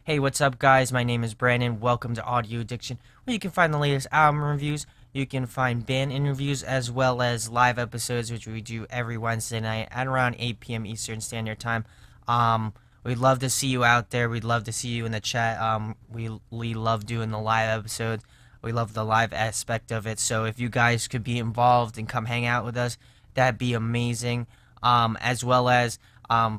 Hey, what's up, guys? My name is Brandon. Welcome to Audio Addiction, where you can find the latest album reviews. You can find band interviews as well as live episodes, which we do every Wednesday night at around 8 p.m. Eastern Standard Time. We'd love to see you out there. We'd love to see you in the chat. We love doing the live episodes. We love the live aspect of it. So if you guys could be involved and come hang out with us, that'd be amazing. As well as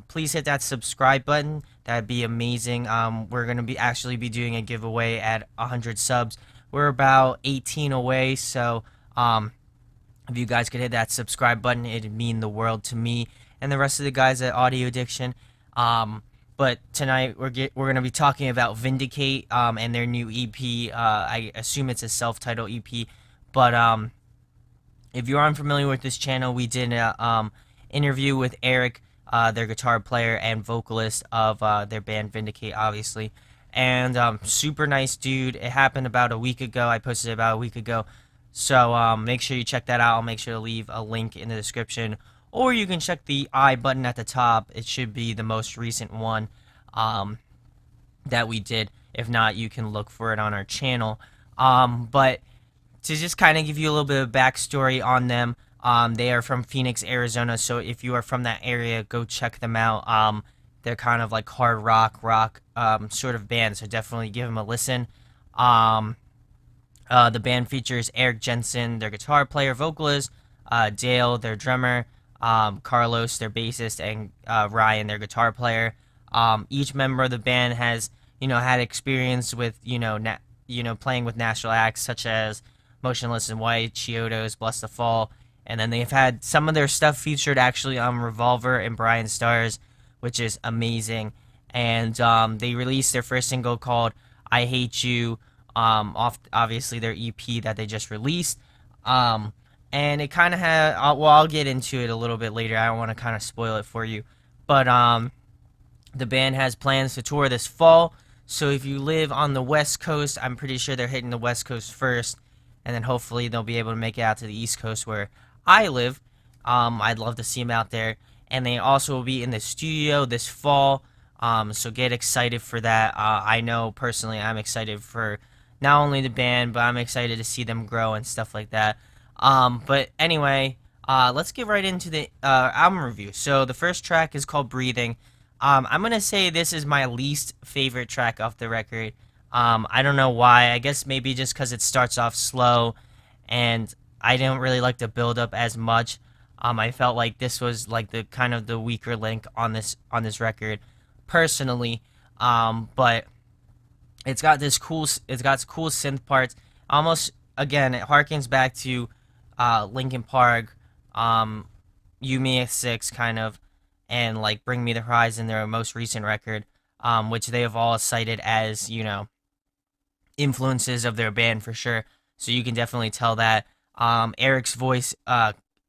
please hit that subscribe button. That'd be amazing. We're gonna be actually be doing a giveaway at 100 subs. We're about 18 away, so if you guys could hit that subscribe button, it'd mean the world to me and the rest of the guys at Audio Addiction. But tonight we're gonna be talking about Vindicate and their new EP. I assume it's a self-titled EP, but if you're unfamiliar with this channel, we did a interview with Eric, their guitar player and vocalist of their band Vindicate, obviously. And super nice dude. It happened about a week ago. I posted it about a week ago. So make sure you check that out. I'll make sure to leave a link in the description. Or you can check the I button at the top. It should be the most recent one that we did. If not, you can look for it on our channel. But to just kind of give you a little bit of backstory on them, they are from Phoenix, Arizona, so if you are from that area, go check them out. They're kind of like hard rock sort of band, so definitely give them a listen. The band features Eric Jensen, their guitar player, vocalist, Dale, their drummer, Carlos, their bassist, and Ryan, their guitar player. Each member of the band has, had experience with, playing with national acts such as Motionless in White, Chiodos, Bless the Fall, and then they've had some of their stuff featured actually on Revolver and Brian Stars, which is amazing. And they released their first single called I Hate You, off obviously their EP that they just released. And it kind of had, I'll get into it a little bit later. I don't want to kind of spoil it for you. But the band has plans to tour this fall. So if you live on the West Coast, I'm pretty sure they're hitting the West Coast first. And then hopefully they'll be able to make it out to the East Coast where I live. I'd love to see them out there. And they also will be in the studio this fall. So get excited for that. I know personally I'm excited for not only the band, but I'm excited to see them grow and stuff like that. But anyway, let's get right into the album review. So the first track is called Breathing. I'm going to say this is my least favorite track off the record. I don't know why. I guess maybe just because it starts off slow, and I didn't really like the build up as much. I felt like this was like the kind of the weaker link on this record, personally. But it's got cool synth parts. Almost again, it harkens back to Linkin Park, You Me at Six kind of, and like Bring Me the Horizon, their most recent record, which they have all cited as influences of their band for sure. So you can definitely tell that. Eric's voice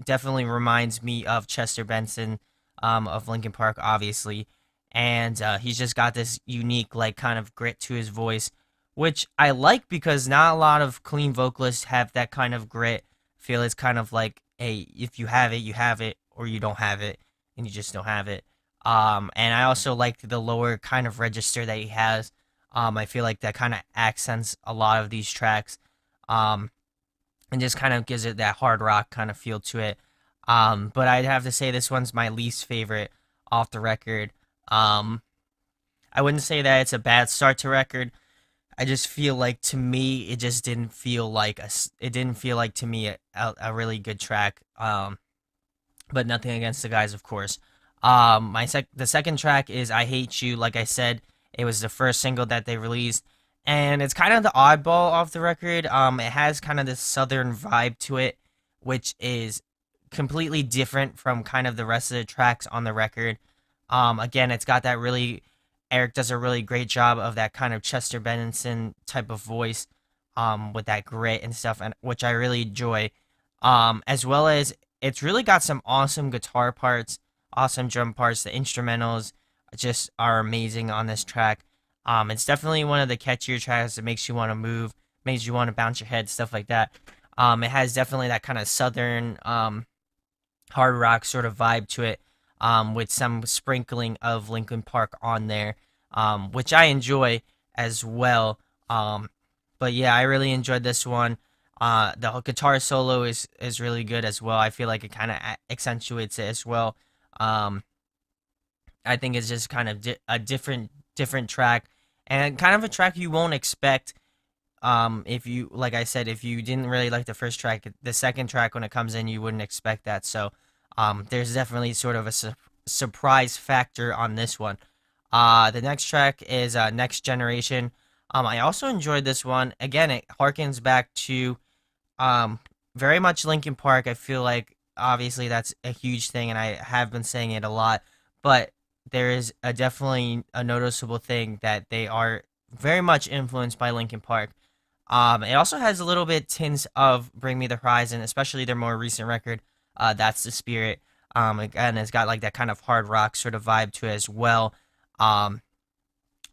definitely reminds me of Chester Benson of Linkin Park, obviously. And he's just got this unique, like, kind of grit to his voice, which I like because not a lot of clean vocalists have that kind of grit. Feel it's kind of like, hey, if you have it, you have it, or you don't have it, and you just don't have it. And I also like the lower kind of register that he has. I feel like that kind of accents a lot of these tracks, and just kind of gives it that hard rock kind of feel to it. But I'd have to say this one's my least favorite off the record. I wouldn't say that it's a bad start to record. I just feel like to me it just didn't feel like to me a really good track. But nothing against the guys, of course. The second track is I Hate You. Like I said, it was the first single that they released, and it's kind of the oddball off the record. It has kind of this southern vibe to it, which is completely different from kind of the rest of the tracks on the record. Again, it's got that really, Eric does a really great job of that kind of Chester Bennington type of voice, with that grit and stuff, and which I really enjoy. As well as it's really got some awesome guitar parts, awesome drum parts. The instrumentals just are amazing on this track. It's definitely one of the catchier tracks that makes you want to move, makes you want to bounce your head, stuff like that. It has definitely that kind of southern hard rock sort of vibe to it, with some sprinkling of Linkin Park on there. which I enjoy as well. Um, but yeah, I really enjoyed this one. The guitar solo is really good as well. I feel like it kind of accentuates it as well. Um, I think it's just kind of a different track, and kind of a track you won't expect. If you, like I said, if you didn't really like the first track, the second track when it comes in, you wouldn't expect that. So, there's definitely sort of a surprise factor on this one. The next track is Next Generation. I also enjoyed this one. Again, it harkens back to um, very much Linkin Park. I feel like obviously that's a huge thing, and I have been saying it a lot. But there is a definitely a noticeable thing that they are very much influenced by Linkin Park. It also has a little bit tints of Bring Me the Horizon, especially their more recent record. That's the Spirit. Again, it's got like that kind of hard rock sort of vibe to it as well. Um,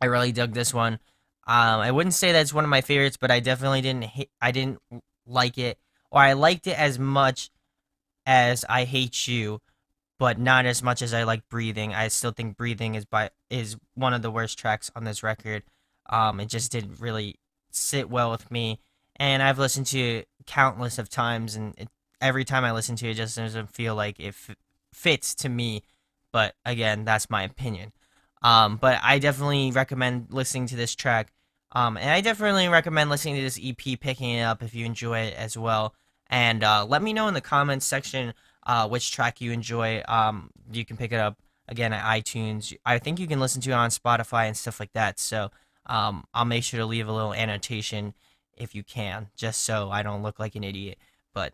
I really dug this one. I wouldn't say that's one of my favorites, but I definitely I didn't like it, or I liked it as much as I Hate You, but not as much as I like Breathing. I still think Breathing is one of the worst tracks on this record. It just didn't really sit well with me, and I've listened to it countless of times, and every time I listen to it, it just doesn't feel like it fits to me. But again, that's my opinion. But I definitely recommend listening to this track. And I definitely recommend listening to this EP, picking it up if you enjoy it as well. And let me know in the comments section which track you enjoy. You can pick it up again at iTunes. I think you can listen to it on Spotify and stuff like that. So I'll make sure to leave a little annotation if you can, just so I don't look like an idiot. But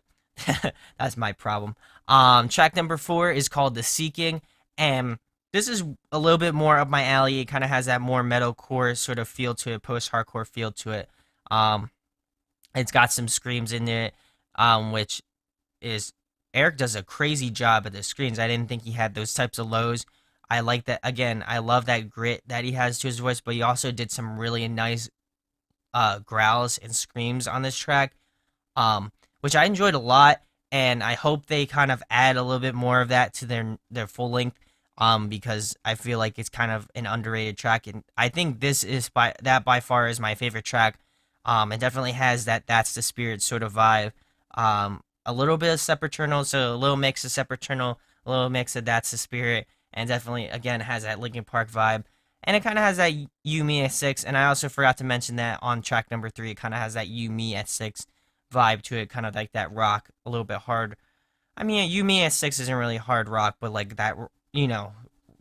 that's my problem. Track number 4 is called The Seeking. And this is a little bit more up my alley. It kind of has that more metalcore sort of feel to it, post-hardcore feel to it. Um, it's got some screams in it, which is Eric does a crazy job at the screams. I didn't think he had those types of lows. I like that. Again, I love that grit that he has to his voice, but he also did some really nice growls and screams on this track, which I enjoyed a lot. And I hope they kind of add a little bit more of that to their full length, because I feel like it's kind of an underrated track, and I think this is by far is my favorite track. It definitely has That's the Spirit sort of vibe. A little bit of Sepultura, so a little mix of Sepultura, a little mix of That's the Spirit, and definitely again has that Linkin Park vibe. And it kind of has that You Me at Six, and I also forgot to mention that on track number 3, it kind of has that You Me at Six vibe to it, kind of like that rock, a little bit hard. I mean, You Me at Six isn't really hard rock, but like that,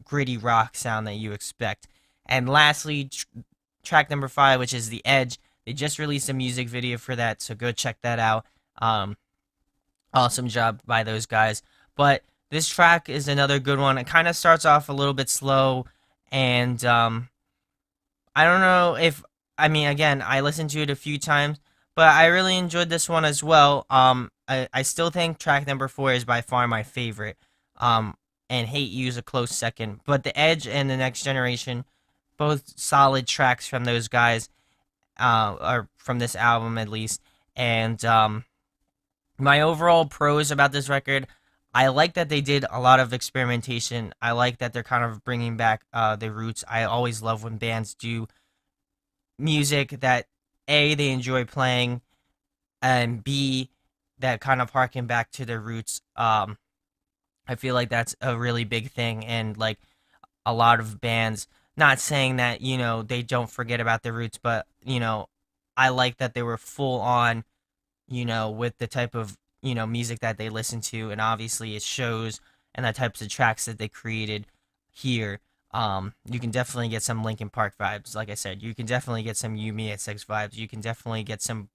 gritty rock sound that you expect. And lastly, track number 5, which is The Edge. They just released a music video for that, so go check that out. Awesome job by those guys. But this track is another good one. It kind of starts off a little bit slow, and I don't know if I mean again I listened to it a few times, but I really enjoyed this one as well. I still think track number 4 is by far my favorite. And Hate You is a close second, but The Edge and The Next Generation, both solid tracks from those guys, or from this album at least. And my overall pros about this record, I like that they did a lot of experimentation. I like that they're kind of bringing back their roots. I always love when bands do music that A, they enjoy playing, and B, that kind of harken back to their roots. I feel like that's a really big thing, and like a lot of bands, not saying that, they don't forget about their roots, but, I like that they were full on, with the type of, music that they listen to, and obviously it shows, and the types of tracks that they created here. You can definitely get some Linkin Park vibes, like I said. You can definitely get some You Me at Six vibes. You can definitely get some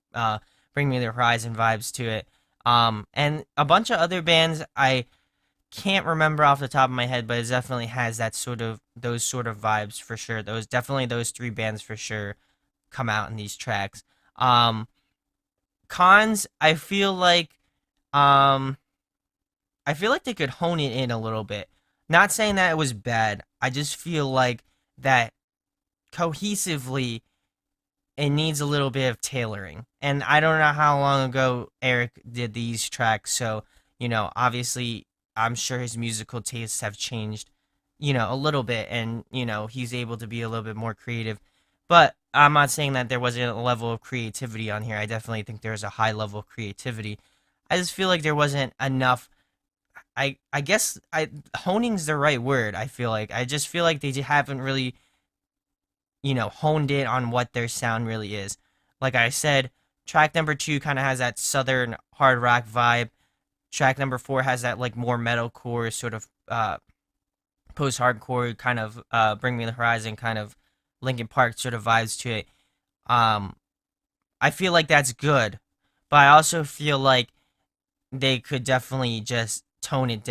Bring Me the Horizon vibes to it. And a bunch of other bands I can't remember off the top of my head, but it definitely has those sort of vibes for sure. Those 3 bands for sure come out in these tracks. Cons, um I feel like they could hone it in a little bit. Not saying that it was bad. I just feel like that cohesively it needs a little bit of tailoring. And I don't know how long ago Eric did these tracks, so obviously I'm sure his musical tastes have changed a little bit, and he's able to be a little bit more creative. But I'm not saying that there wasn't a level of creativity on here. I definitely think there's a high level of creativity. I just feel like there wasn't enough. I guess I honing's the right word. I feel like I just feel like they haven't really honed in on what their sound really is. Like I said, track number 2 kind of has that southern hard rock vibe. Track number 4 has that like more metalcore sort of post hardcore kind of Bring Me the Horizon kind of Linkin Park sort of vibes to it. Um, I feel like that's good, but I also feel like they could definitely just tone it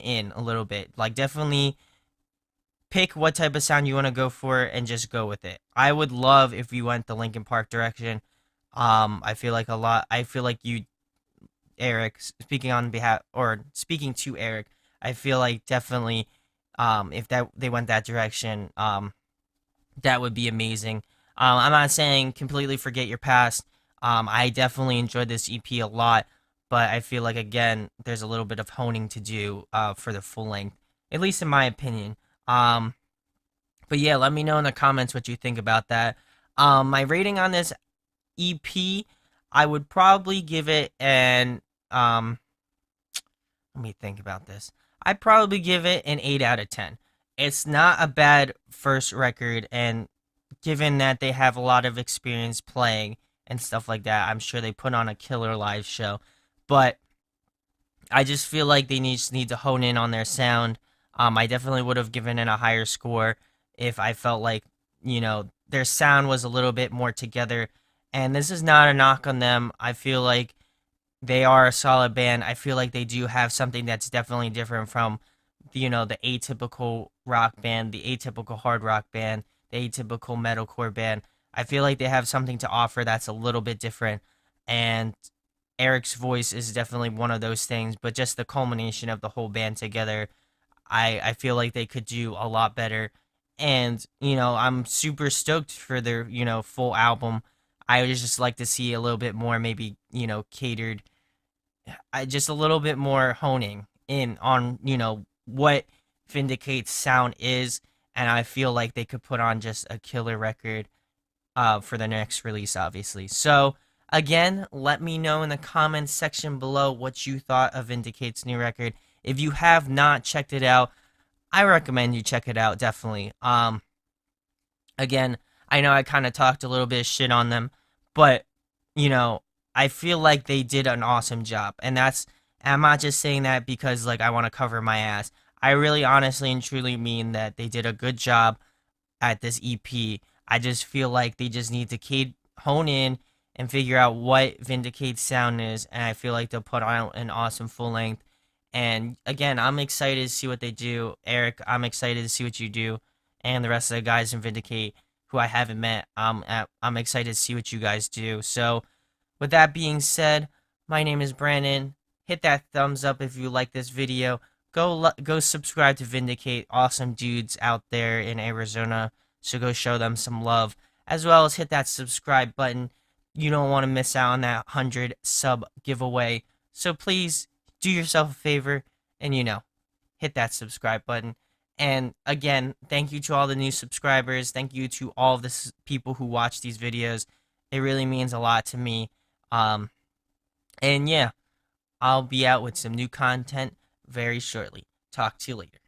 in a little bit. Like definitely pick what type of sound you want to go for and just go with it. I would love if you went the Linkin Park direction. I feel like a lot. I feel like you, Eric, speaking on behalf or speaking to Eric, I feel like definitely, if that they went that direction, that would be amazing. I'm not saying completely forget your past. I definitely enjoyed this EP a lot, but I feel like again, there's a little bit of honing to do for the full length, at least in my opinion. Um, but yeah, let me know in the comments what you think about that. My rating on this EP, I would probably give it an let me think about this. I'd probably give it an 8 out of 10. It's not a bad first record, and given that they have a lot of experience playing and stuff like that, I'm sure they put on a killer live show. But I just feel like they need to hone in on their sound. I definitely would have given it a higher score if I felt like, their sound was a little bit more together. And this is not a knock on them. I feel like they are a solid band. I feel like they do have something that's definitely different from, the atypical rock band, the atypical hard rock band, the atypical metalcore band. I feel like they have something to offer that's a little bit different. And Eric's voice is definitely one of those things, but just the culmination of the whole band together, I feel like they could do a lot better. And, I'm super stoked for their, full album. I would just like to see a little bit more, maybe, catered, just a little bit more honing in on, what Vindicate's sound is. And I feel like they could put on just a killer record for the next release, obviously. So, again, let me know in the comments section below what you thought of Vindicate's new record. If you have not checked it out, I recommend you check it out, definitely. Again, I know I kind of talked a little bit of shit on them, but, you know, I feel like they did an awesome job. I'm not just saying that because, like, I want to cover my ass. I really honestly and truly mean that they did a good job at this EP. I just feel like they just need to hone in and figure out what Vindicate's sound is, and I feel like they'll put on an awesome full length. And again, I'm excited to see what they do. Eric, I'm excited to see what you do, and the rest of the guys in Vindicate who I haven't met. I'm excited to see what you guys do. So, with that being said, my name is Brandon. Hit that thumbs up if you like this video. Go subscribe to Vindicate. Awesome dudes out there in Arizona. So go show them some love, as well as hit that subscribe button. You don't want to miss out on that 100 sub giveaway. So please do yourself a favor and hit that subscribe button. And again, thank you to all the new subscribers. Thank you to all of the people who watch these videos. It really means a lot to me. And yeah, I'll be out with some new content very shortly. Talk to you later.